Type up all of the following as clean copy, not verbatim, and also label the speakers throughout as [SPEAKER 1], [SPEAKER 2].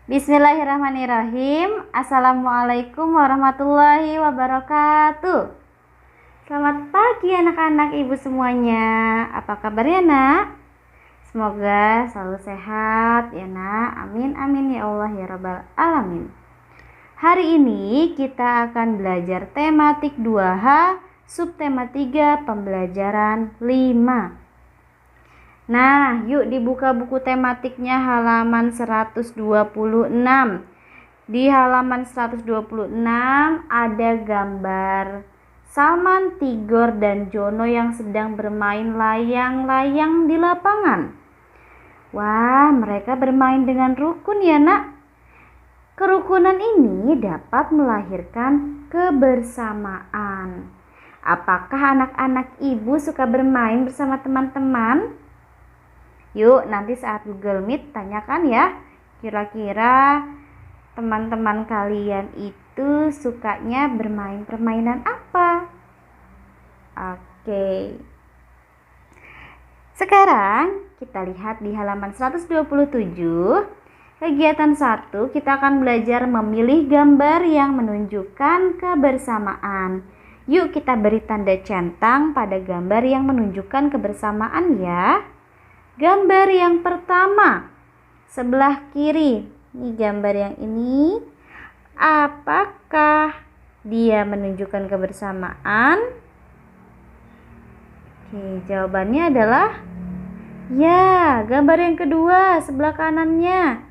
[SPEAKER 1] Bismillahirrahmanirrahim. Assalamualaikum warahmatullahi wabarakatuh. Selamat pagi anak-anak ibu semuanya. Apa kabarnya nak? Semoga selalu sehat ya nak. Amin amin ya Allah ya rabbal alamin. Hari ini kita akan belajar tematik 2H, subtema 3, pembelajaran 5. Nah, yuk dibuka buku tematiknya halaman 126. Di halaman 126 ada gambar Salman, Tigor, dan Jono yang sedang bermain layang-layang di lapangan. Wah, mereka bermain dengan rukun ya nak. Kerukunan ini dapat melahirkan kebersamaan. Apakah anak-anak ibu suka bermain bersama teman-teman? Yuk nanti saat Google Meet tanyakan ya, kira-kira teman-teman kalian itu sukanya bermain permainan apa? Oke. Sekarang kita lihat di halaman 127. Kegiatan 1, kita akan belajar memilih gambar yang menunjukkan kebersamaan. Yuk kita beri tanda centang pada gambar yang menunjukkan kebersamaan ya. Gambar yang pertama, sebelah kiri. Ini gambar yang ini. Apakah dia menunjukkan kebersamaan? Oke, jawabannya adalah ya. Gambar yang kedua, sebelah kanannya.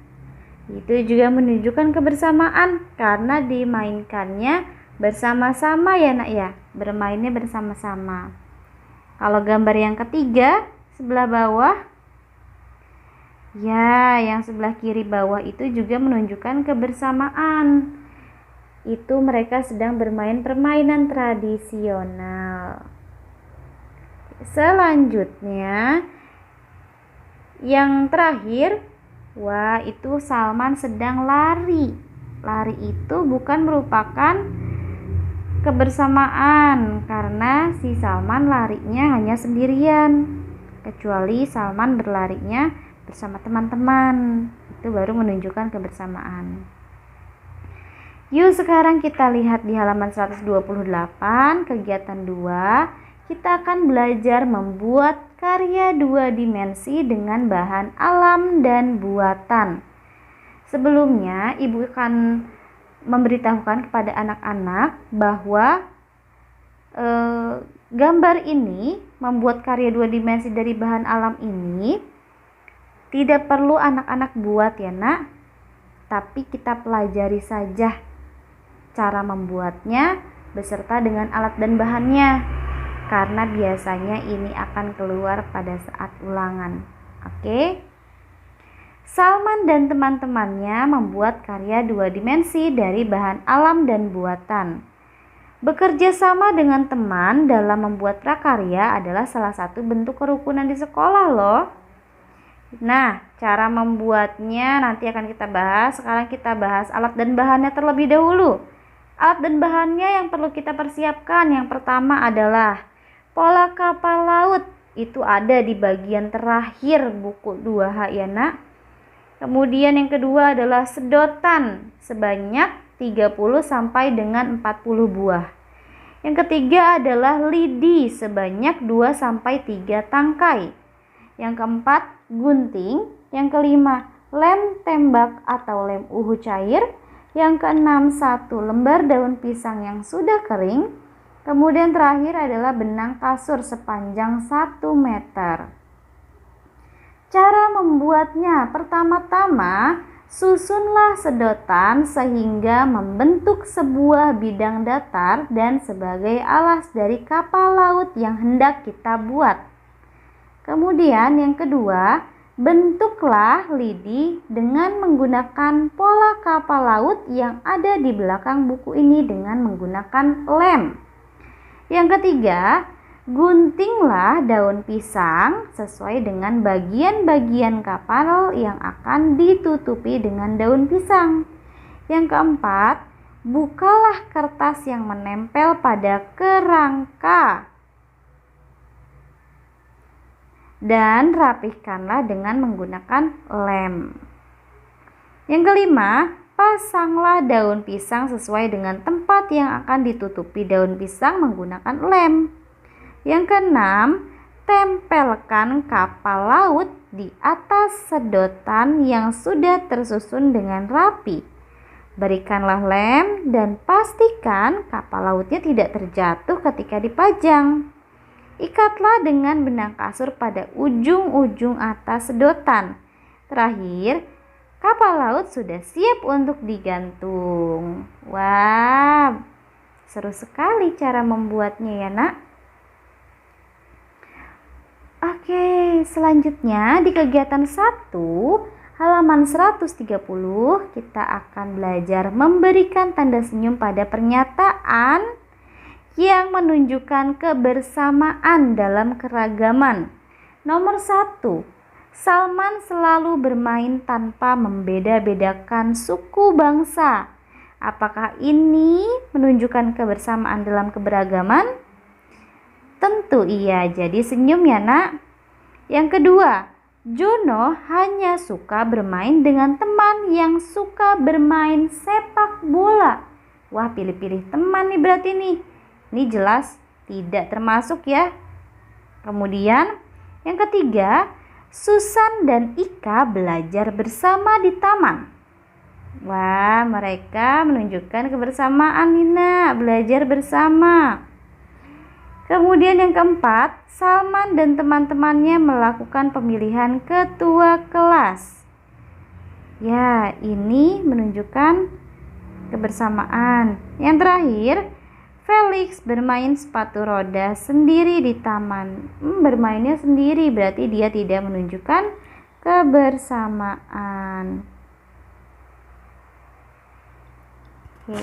[SPEAKER 1] Itu juga menunjukkan kebersamaan karena dimainkannya bersama-sama ya nak ya. Bermainnya bersama-sama. Kalau gambar yang ketiga, sebelah bawah. Ya, yang sebelah kiri bawah itu juga menunjukkan kebersamaan. Itu mereka sedang bermain permainan tradisional. Selanjutnya, yang terakhir, wah itu Salman sedang lari. Lari itu bukan merupakan kebersamaan karena si Salman larinya hanya sendirian. Kecuali Salman berlarinya bersama teman-teman, itu baru menunjukkan kebersamaan. Yuk sekarang kita lihat di halaman 128, kegiatan 2. Kita akan belajar membuat karya 2 dimensi dengan bahan alam dan buatan. Sebelumnya ibu akan memberitahukan kepada anak-anak bahwa gambar ini, membuat karya 2 dimensi dari bahan alam ini tidak perlu anak-anak buat ya nak, tapi kita pelajari saja cara membuatnya beserta dengan alat dan bahannya, karena biasanya ini akan keluar pada saat ulangan. Oke? Salman dan teman-temannya membuat karya 2 dimensi dari bahan alam dan buatan. Bekerja sama dengan teman dalam membuat prakarya adalah salah satu bentuk kerukunan di sekolah loh. Nah, cara membuatnya nanti akan kita bahas. Sekarang kita bahas alat dan bahannya terlebih dahulu. Alat dan bahannya yang perlu kita persiapkan, yang pertama adalah pola kapal laut. Itu ada di bagian terakhir buku 2H ya nak. Kemudian yang kedua adalah sedotan sebanyak 30 sampai dengan 40 buah. Yang ketiga adalah lidi sebanyak 2 sampai 3 tangkai. Yang keempat, gunting. Yang kelima, lem tembak atau lem uhu cair. Yang keenam, 1 lembar daun pisang yang sudah kering. Kemudian terakhir adalah benang kasur sepanjang 1 meter. Cara membuatnya, pertama-tama susunlah sedotan sehingga membentuk sebuah bidang datar dan sebagai alas dari kapal laut yang hendak kita buat. Kemudian yang kedua, bentuklah lidi dengan menggunakan pola kapal laut yang ada di belakang buku ini dengan menggunakan lem. Yang ketiga, guntinglah daun pisang sesuai dengan bagian-bagian kapal yang akan ditutupi dengan daun pisang. Yang keempat, bukalah kertas yang menempel pada kerangka dan rapihkanlah dengan menggunakan lem. Yang kelima, pasanglah daun pisang sesuai dengan tempat yang akan ditutupi daun pisang menggunakan lem. Yang keenam, tempelkan kapal laut di atas sedotan yang sudah tersusun dengan rapi. Berikanlah lem dan pastikan kapal lautnya tidak terjatuh ketika dipajang. Ikatlah dengan benang kasur pada ujung-ujung atas sedotan. Terakhir, kapal laut sudah siap untuk digantung. Wah, seru sekali cara membuatnya ya nak. Oke, selanjutnya di kegiatan 1 halaman 130 kita akan belajar memberikan tanda senyum pada pernyataan yang menunjukkan kebersamaan dalam keragaman. Nomor 1, Salman selalu bermain tanpa membeda-bedakan suku bangsa. Apakah ini menunjukkan kebersamaan dalam keberagaman? Tentu iya, jadi senyum ya nak. Yang kedua, Jono hanya suka bermain dengan teman yang suka bermain sepak bola. Wah, pilih-pilih teman nih berarti nih. Ini jelas tidak termasuk ya. Kemudian yang ketiga, Susan dan Ika belajar bersama di taman. Wah, mereka menunjukkan kebersamaan nih nak, belajar bersama. Kemudian yang keempat, Salman dan teman-temannya melakukan pemilihan ketua kelas. Ya, ini menunjukkan kebersamaan. Yang terakhir, Felix bermain sepatu roda sendiri di taman. Bermainnya sendiri berarti dia tidak menunjukkan kebersamaan. Oke.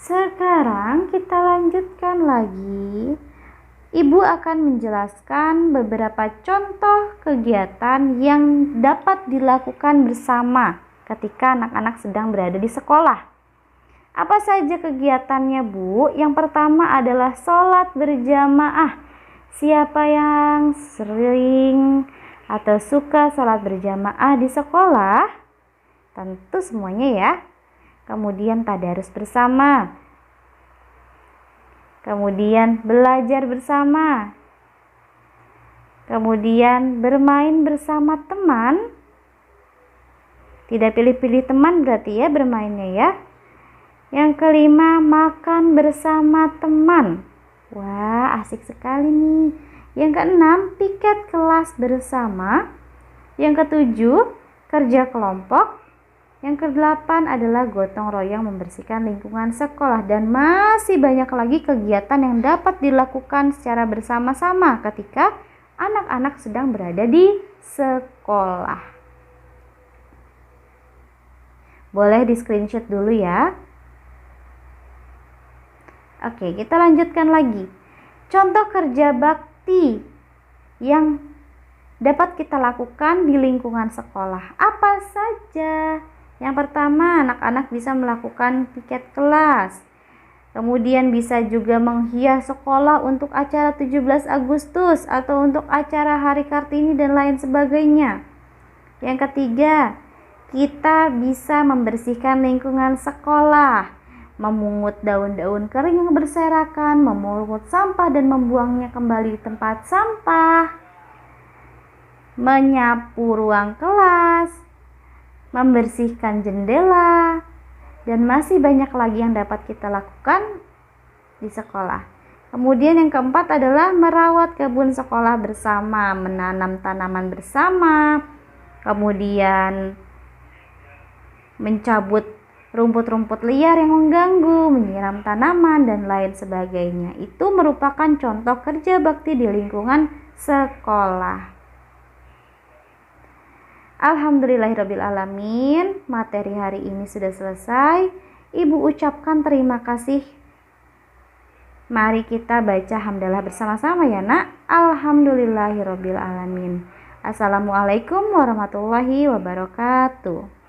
[SPEAKER 1] Sekarang kita lanjutkan lagi. Ibu akan menjelaskan beberapa contoh kegiatan yang dapat dilakukan bersama ketika anak-anak sedang berada di sekolah. Apa saja kegiatannya, Bu? Yang pertama adalah sholat berjamaah. Siapa yang sering atau suka sholat berjamaah di sekolah? Tentu semuanya ya. Kemudian tadarus bersama. Kemudian belajar bersama. Kemudian bermain bersama teman. Tidak pilih-pilih teman berarti ya bermainnya ya. Yang kelima, makan bersama teman. Wah, asik sekali nih. Yang keenam, piket kelas bersama. Yang ketujuh, kerja kelompok. Yang kedelapan adalah gotong royong membersihkan lingkungan sekolah. Dan masih banyak lagi kegiatan yang dapat dilakukan secara bersama-sama ketika anak-anak sedang berada di sekolah. Boleh di screenshot dulu ya. Oke, kita lanjutkan lagi. Contoh kerja bakti yang dapat kita lakukan di lingkungan sekolah. Apa saja? Yang pertama, anak-anak bisa melakukan piket kelas. Kemudian bisa juga menghias sekolah untuk acara 17 Agustus atau untuk acara Hari Kartini dan lain sebagainya. Yang ketiga, kita bisa membersihkan lingkungan sekolah, memungut daun-daun kering yang berserakan, memungut sampah dan membuangnya kembali di tempat sampah, menyapu ruang kelas, membersihkan jendela, dan masih banyak lagi yang dapat kita lakukan di sekolah. Kemudian yang keempat adalah merawat kebun sekolah bersama, menanam tanaman bersama, kemudian mencabut rumput-rumput liar yang mengganggu, menyiram tanaman, dan lain sebagainya. Itu merupakan contoh kerja bakti di lingkungan sekolah. Alhamdulillahirrabbilalamin, materi hari ini sudah selesai. Ibu ucapkan terima kasih. Mari kita baca hamdalah bersama-sama ya nak. Alhamdulillahirrabbilalamin. Assalamualaikum warahmatullahi wabarakatuh.